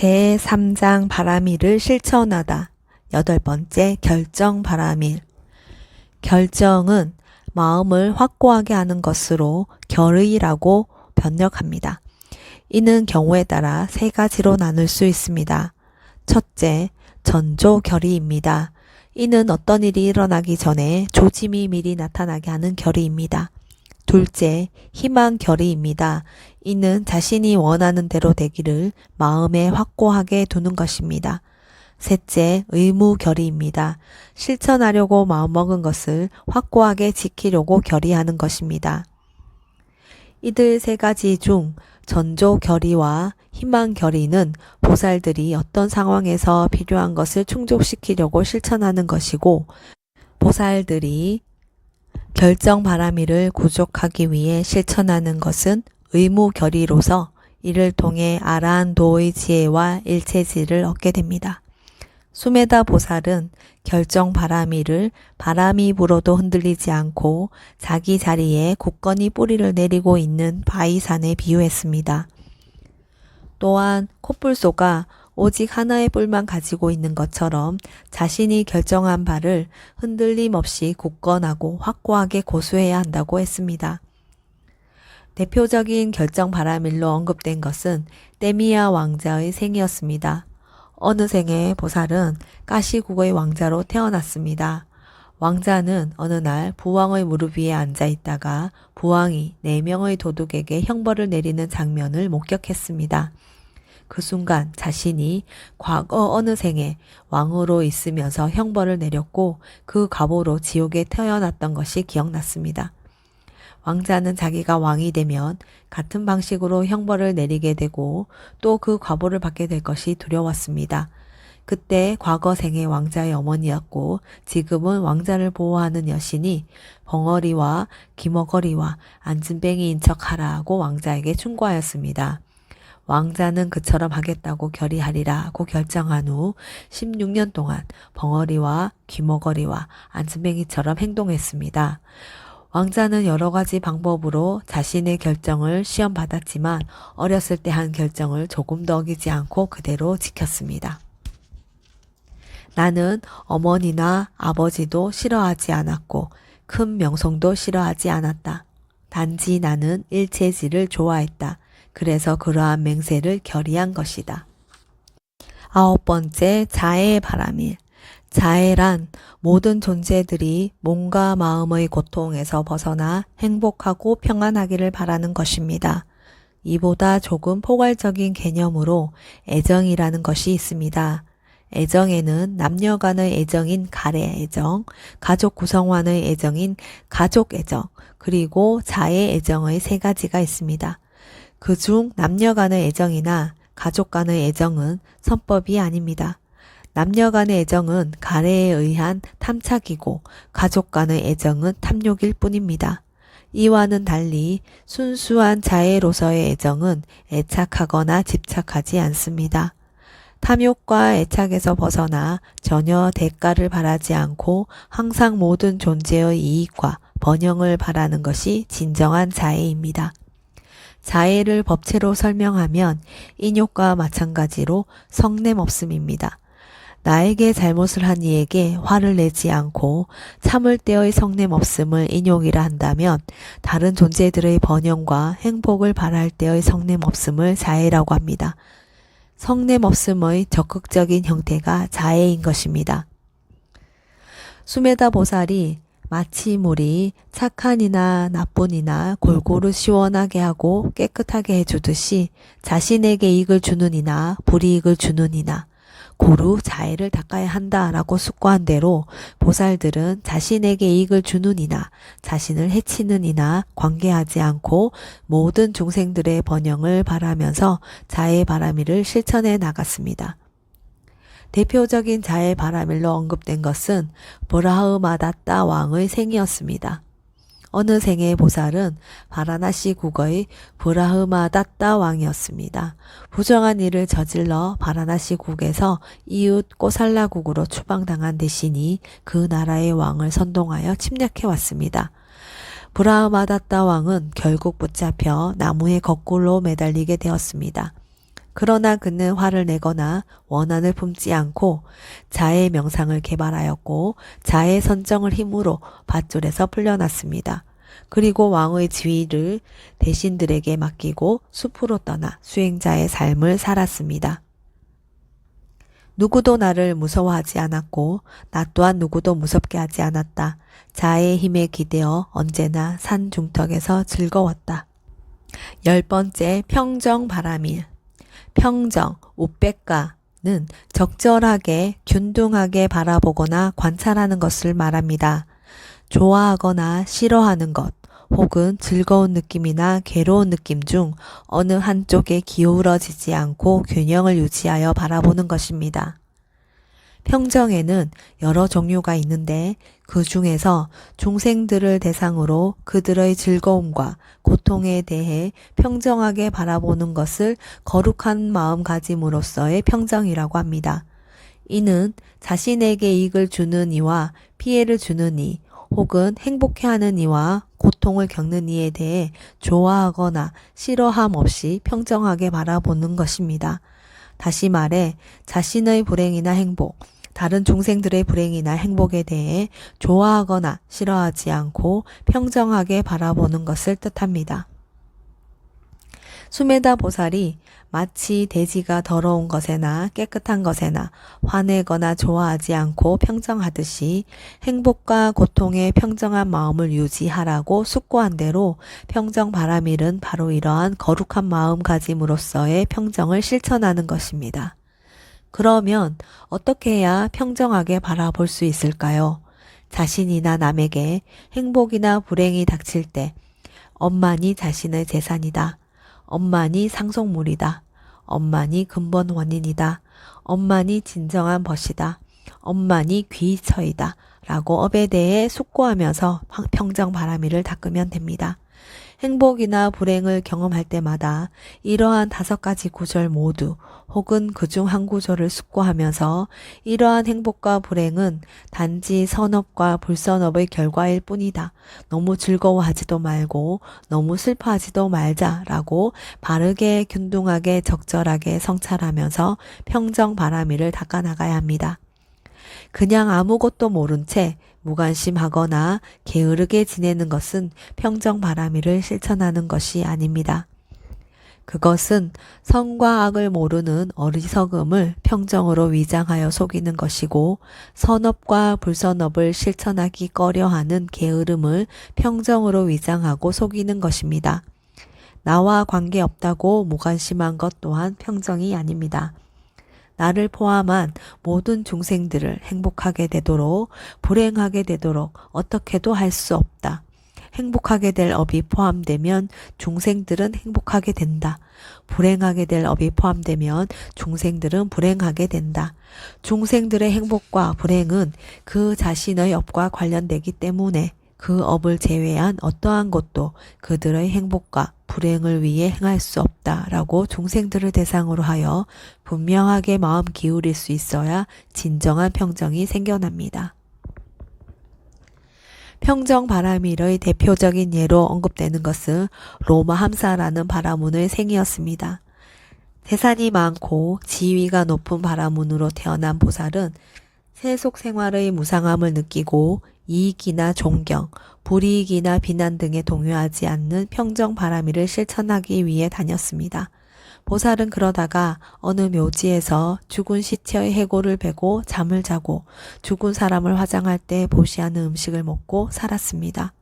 제3장 바라미를 실천하다. 8번째 결정 바라밀. 결정은 마음을 확고하게 하는 것으로 결의라고 번역합니다. 이는 경우에 따라 3가지로 나눌 수 있습니다. 첫째, 전조결의입니다. 이는 어떤 일이 일어나기 전에 조짐이 미리 나타나게 하는 결의입니다. 둘째, 희망결의입니다. 이는 자신이 원하는 대로 되기를 마음에 확고하게 두는 것입니다. 셋째, 의무결의입니다. 실천하려고 마음먹은 것을 확고하게 지키려고 결의하는 것입니다. 이들 3가지 중 전조결의와 희망결의는 보살들이 어떤 상황에서 필요한 것을 충족시키려고 실천하는 것이고, 보살들이 결정 바라미를 구족하기 위해 실천하는 것은 의무결의로서 이를 통해 아라한도의 지혜와 일체지를 얻게 됩니다. 수메다 보살은 결정 바라미를 바람이 불어도 흔들리지 않고 자기 자리에 굳건히 뿌리를 내리고 있는 바위산에 비유했습니다. 또한 콧불소가 오직 하나의 뿔만 가지고 있는 것처럼 자신이 결정한 바를 흔들림 없이 굳건하고 확고하게 고수해야 한다고 했습니다. 대표적인 결정 바라밀로 언급된 것은 때미야 왕자의 생이었습니다. 어느 생에 보살은 까시국의 왕자로 태어났습니다. 왕자는 어느 날 부왕의 무릎 위에 앉아 있다가 부왕이 4명의 도둑에게 형벌을 내리는 장면을 목격했습니다. 그 순간 자신이 과거 어느 생에 왕으로 있으면서 형벌을 내렸고 그 과보로 지옥에 태어났던 것이 기억났습니다. 왕자는 자기가 왕이 되면 같은 방식으로 형벌을 내리게 되고 또 그 과보를 받게 될 것이 두려웠습니다. 그때 과거 생의 왕자의 어머니였고 지금은 왕자를 보호하는 여신이 벙어리와 귀머거리와 안진뱅이인 척하라고 왕자에게 충고하였습니다. 왕자는 그처럼 하겠다고 결의하리라고 결정한 후 16년 동안 벙어리와 귀머거리와 안진뱅이처럼 행동했습니다. 왕자는 여러 가지 방법으로 자신의 결정을 시험받았지만 어렸을 때 한 결정을 조금도 어기지 않고 그대로 지켰습니다. 나는 어머니나 아버지도 싫어하지 않았고 큰 명성도 싫어하지 않았다. 단지 나는 일체지를 좋아했다. 그래서 그러한 맹세를 결의한 것이다. 9번째, 자애의 바라밀. 자애란 모든 존재들이 몸과 마음의 고통에서 벗어나 행복하고 평안하기를 바라는 것입니다. 이보다 조금 포괄적인 개념으로 애정이라는 것이 있습니다. 애정에는 남녀 간의 애정인 가래 애정, 가족 구성원의 애정인 가족 애정, 그리고 자애 애정의 3가지가 있습니다. 그중 남녀 간의 애정이나 가족 간의 애정은 선법이 아닙니다. 남녀 간의 애정은 가래에 의한 탐착이고 가족 간의 애정은 탐욕일 뿐입니다. 이와는 달리 순수한 자애로서의 애정은 애착하거나 집착하지 않습니다. 탐욕과 애착에서 벗어나 전혀 대가를 바라지 않고 항상 모든 존재의 이익과 번영을 바라는 것이 진정한 자애입니다. 자애를 법체로 설명하면 인욕과 마찬가지로 성냄 없음입니다. 나에게 잘못을 한 이에게 화를 내지 않고 참을 때의 성냄 없음을 인욕이라 한다면 다른 존재들의 번영과 행복을 바랄 때의 성냄 없음을 자애라고 합니다. 성냄 없음의 적극적인 형태가 자애인 것입니다. 수메다 보살이 마치 물이 착한 이나 나쁜 이나 골고루 시원하게 하고 깨끗하게 해주듯이 자신에게 이익을 주는 이나 불이익을 주는 이나 고루 자애를 닦아야 한다라고 숙고한 대로 보살들은 자신에게 이익을 주는 이나 자신을 해치는 이나 관계하지 않고 모든 중생들의 번영을 바라면서 자애 바라밀을 실천해 나갔습니다. 대표적인 자애 바라밀로 언급된 것은 브라흐마다따 왕의 생이었습니다. 어느 생의 보살은 바라나시 국의 브라흐마다따 왕이었습니다. 부정한 일을 저질러 바라나시 국에서 이웃 꼬살라국으로 추방당한 대신이 그 나라의 왕을 선동하여 침략해 왔습니다. 브라흐마다따 왕은 결국 붙잡혀 나무에 거꾸로 매달리게 되었습니다. 그러나 그는 화를 내거나 원한을 품지 않고 자의 명상을 개발하였고 자의 선정을 힘으로 밧줄에서 풀려났습니다. 그리고 왕의 지위를 대신들에게 맡기고 숲으로 떠나 수행자의 삶을 살았습니다. 누구도 나를 무서워하지 않았고 나 또한 누구도 무섭게 하지 않았다. 자의 힘에 기대어 언제나 산 중턱에서 즐거웠다. 10번째, 평정바람일. 평정, 우백가는 적절하게 균등하게 바라보거나 관찰하는 것을 말합니다. 좋아하거나 싫어하는 것, 혹은 즐거운 느낌이나 괴로운 느낌 중 어느 한쪽에 기울어지지 않고 균형을 유지하여 바라보는 것입니다. 평정에는 여러 종류가 있는데 그 중에서 중생들을 대상으로 그들의 즐거움과 고통에 대해 평정하게 바라보는 것을 거룩한 마음가짐으로서의 평정이라고 합니다. 이는 자신에게 이익을 주는 이와 피해를 주는 이, 혹은 행복해하는 이와 고통을 겪는 이에 대해 좋아하거나 싫어함 없이 평정하게 바라보는 것입니다. 다시 말해 자신의 불행이나 행복, 다른 중생들의 불행이나 행복에 대해 좋아하거나 싫어하지 않고 평정하게 바라보는 것을 뜻합니다. 수메다 보살이 마치 돼지가 더러운 것에나 깨끗한 것에나 화내거나 좋아하지 않고 평정하듯이 행복과 고통의 평정한 마음을 유지하라고 숙고한 대로 평정바라밀은 바로 이러한 거룩한 마음가짐으로서의 평정을 실천하는 것입니다. 그러면 어떻게 해야 평정하게 바라볼 수 있을까요? 자신이나 남에게 행복이나 불행이 닥칠 때 엄만이 자신의 재산이다. 엄만이 상속물이다. 엄만이 근본 원인이다. 엄만이 진정한 벗이다. 엄만이 귀처이다. 라고 업에 대해 숙고하면서 평정바라밀을 닦으면 됩니다. 행복이나 불행을 경험할 때마다 이러한 5가지 구절 모두 혹은 그중 한 구절을 숙고하면서 이러한 행복과 불행은 단지 선업과 불선업의 결과일 뿐이다. 너무 즐거워하지도 말고 너무 슬퍼하지도 말자라고 바르게 균등하게 적절하게 성찰하면서 평정바라밀을 닦아나가야 합니다. 그냥 아무것도 모른 채 무관심하거나 게으르게 지내는 것은 평정바라밀을 실천하는 것이 아닙니다. 그것은 선과 악을 모르는 어리석음을 평정으로 위장하여 속이는 것이고 선업과 불선업을 실천하기 꺼려하는 게으름을 평정으로 위장하고 속이는 것입니다. 나와 관계없다고 무관심한 것 또한 평정이 아닙니다. 나를 포함한 모든 중생들을 행복하게 되도록 불행하게 되도록 어떻게도 할 수 없다. 행복하게 될 업이 포함되면 중생들은 행복하게 된다. 불행하게 될 업이 포함되면 중생들은 불행하게 된다. 중생들의 행복과 불행은 그 자신의 업과 관련되기 때문에 그 업을 제외한 어떠한 것도 그들의 행복과 불행을 위해 행할 수 없다라고 중생들을 대상으로 하여 분명하게 마음 기울일 수 있어야 진정한 평정이 생겨납니다. 평정바라밀의 대표적인 예로 언급되는 것은 로마 함사라는 바라문의 생이었습니다. 재산이 많고 지위가 높은 바라문으로 태어난 보살은 세속 생활의 무상함을 느끼고 이익이나 존경, 불이익이나 비난 등에 동요하지 않는 평정바라밀을 실천하기 위해 다녔습니다. 보살은 그러다가 어느 묘지에서 죽은 시체의 해골을 베고 잠을 자고 죽은 사람을 화장할 때 보시하는 음식을 먹고 살았습니다.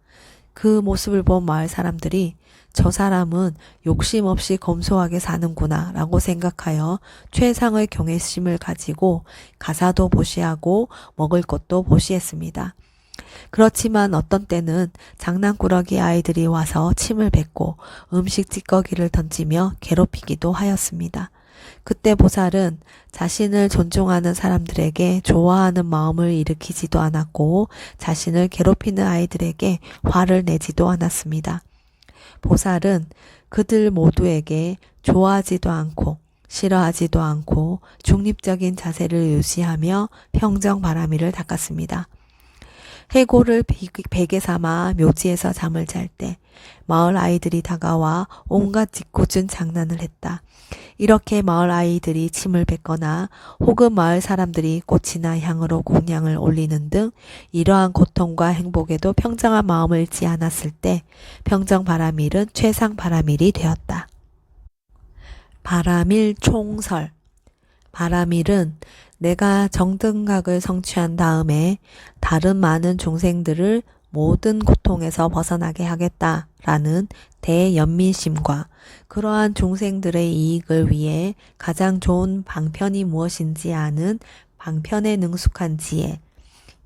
그 모습을 본 마을 사람들이 저 사람은 욕심 없이 검소하게 사는구나 라고 생각하여 최상의 경외심을 가지고 가사도 보시하고 먹을 것도 보시했습니다. 그렇지만 어떤 때는 장난꾸러기 아이들이 와서 침을 뱉고 음식 찌꺼기를 던지며 괴롭히기도 하였습니다. 그때 보살은 자신을 존중하는 사람들에게 좋아하는 마음을 일으키지도 않았고 자신을 괴롭히는 아이들에게 화를 내지도 않았습니다. 보살은 그들 모두에게 좋아하지도 않고 싫어하지도 않고 중립적인 자세를 유지하며 평정바라밀을 닦았습니다. 해골을 베개 삼아 묘지에서 잠을 잘 때 마을 아이들이 다가와 온갖 짓궂은 장난을 했다. 이렇게 마을 아이들이 침을 뱉거나 혹은 마을 사람들이 꽃이나 향으로 공양을 올리는 등 이러한 고통과 행복에도 평정한 마음을 잃지 않았을 때 평정바라밀은 최상바라밀이 되었다. 바라밀 총설. 바라밀은 내가 정등각을 성취한 다음에 다른 많은 중생들을 모든 고통에서 벗어나게 하겠다라는 대연민심과 그러한 중생들의 이익을 위해 가장 좋은 방편이 무엇인지 아는 방편에 능숙한 지혜,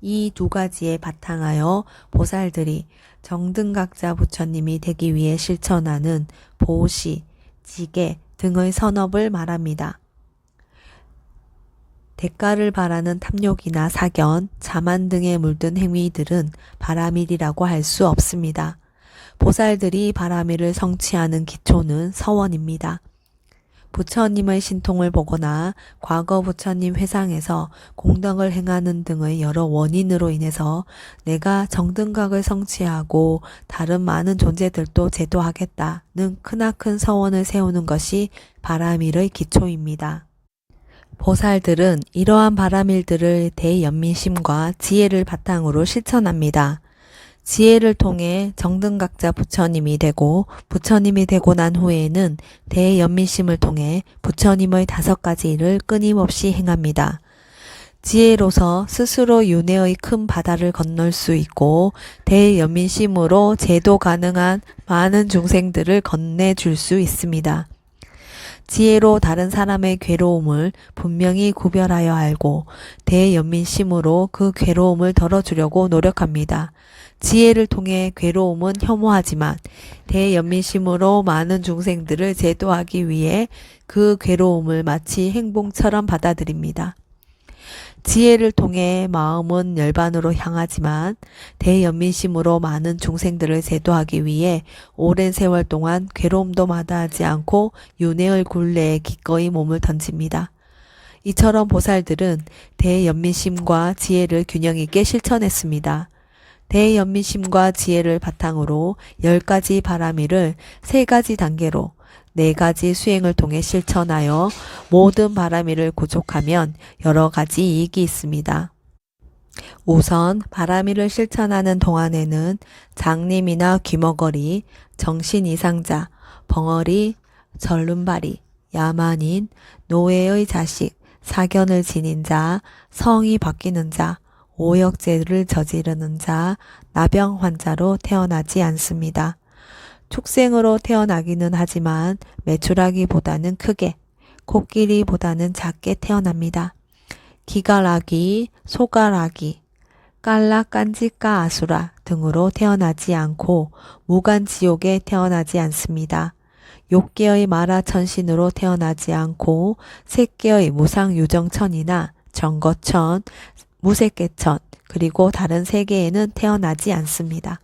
이 두 가지에 바탕하여 보살들이 정등각자 부처님이 되기 위해 실천하는 보시, 지계 등의 선업을 말합니다. 대가를 바라는 탐욕이나 사견, 자만 등에 물든 행위들은 바라밀이라고 할 수 없습니다. 보살들이 바라밀을 성취하는 기초는 서원입니다. 부처님의 신통을 보거나 과거 부처님 회상에서 공덕을 행하는 등의 여러 원인으로 인해서 내가 정등각을 성취하고 다른 많은 존재들도 제도하겠다는 크나큰 서원을 세우는 것이 바라밀의 기초입니다. 보살들은 이러한 바라밀들을 대연민심과 지혜를 바탕으로 실천합니다. 지혜를 통해 정등각자 부처님이 되고 부처님이 되고 난 후에는 대연민심을 통해 부처님의 5가지 일을 끊임없이 행합니다. 지혜로서 스스로 윤회의 큰 바다를 건널 수 있고 대연민심으로 제도 가능한 많은 중생들을 건네줄 수 있습니다. 지혜로 다른 사람의 괴로움을 분명히 구별하여 알고 대연민심으로 그 괴로움을 덜어주려고 노력합니다. 지혜를 통해 괴로움은 혐오하지만 대연민심으로 많은 중생들을 제도하기 위해 그 괴로움을 마치 행복처럼 받아들입니다. 지혜를 통해 마음은 열반으로 향하지만 대연민심으로 많은 중생들을 제도하기 위해 오랜 세월 동안 괴로움도 마다하지 않고 윤회의 굴레에 기꺼이 몸을 던집니다. 이처럼 보살들은 대연민심과 지혜를 균형 있게 실천했습니다. 대연민심과 지혜를 바탕으로 10가지 바라밀을 3가지 단계로 4가지 수행을 통해 실천하여 모든 바라밀을 구족하면 여러 가지 이익이 있습니다. 우선 바라밀을 실천하는 동안에는 장님이나 귀머거리, 정신 이상자, 벙어리, 절름발이, 야만인, 노예의 자식, 사견을 지닌 자, 성이 바뀌는 자, 오역죄를 저지르는 자, 나병 환자로 태어나지 않습니다. 축생으로 태어나기는 하지만 매출하기보다는 크게, 코끼리보다는 작게 태어납니다. 기갈아기, 소갈아기, 깔라깐지까 아수라 등으로 태어나지 않고 무간지옥에 태어나지 않습니다. 6개의 마라천신으로 태어나지 않고 3개의 무상유정천이나 정거천, 무색계천, 그리고 다른 3개에는 태어나지 않습니다.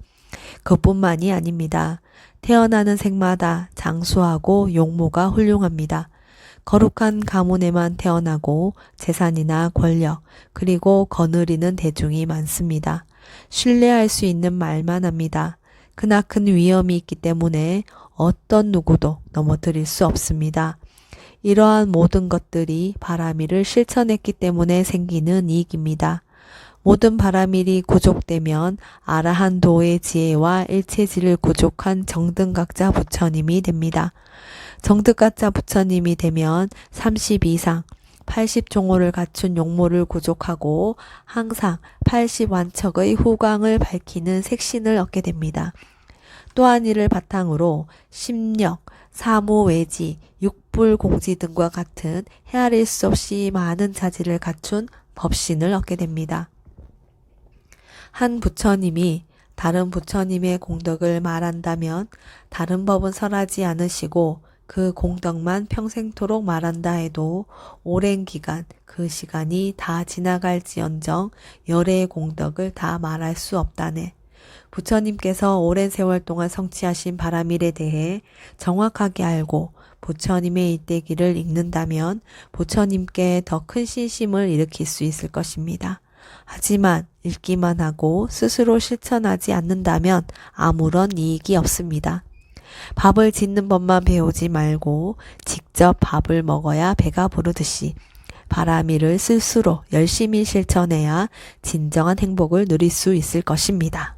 그뿐만이 아닙니다. 태어나는 생마다 장수하고 용모가 훌륭합니다. 거룩한 가문에만 태어나고 재산이나 권력, 그리고 거느리는 대중이 많습니다. 신뢰할 수 있는 말만 합니다. 크나큰 위험이 있기 때문에 어떤 누구도 넘어뜨릴 수 없습니다. 이러한 모든 것들이 바라밀을 실천했기 때문에 생기는 이익입니다. 모든 바라밀이 구족되면 아라한도의 지혜와 일체지를 구족한 정등각자 부처님이 됩니다. 정등각자 부처님이 되면 30 이상 80종호를 갖춘 용모를 구족하고 항상 80완척의 후광을 밝히는 색신을 얻게 됩니다. 또한 이를 바탕으로 심력, 사무외지, 육불공지 등과 같은 헤아릴 수 없이 많은 자질을 갖춘 법신을 얻게 됩니다. 한 부처님이 다른 부처님의 공덕을 말한다면 다른 법은 설하지 않으시고 그 공덕만 평생토록 말한다 해도 오랜 기간 그 시간이 다 지나갈지언정 열의 공덕을 다 말할 수 없다네. 부처님께서 오랜 세월 동안 성취하신 바라밀에 대해 정확하게 알고 부처님의 일대기를 읽는다면 부처님께 더 큰 신심을 일으킬 수 있을 것입니다. 하지만 읽기만 하고 스스로 실천하지 않는다면 아무런 이익이 없습니다. 밥을 짓는 법만 배우지 말고 직접 밥을 먹어야 배가 부르듯이 바라미를 스스로 열심히 실천해야 진정한 행복을 누릴 수 있을 것입니다.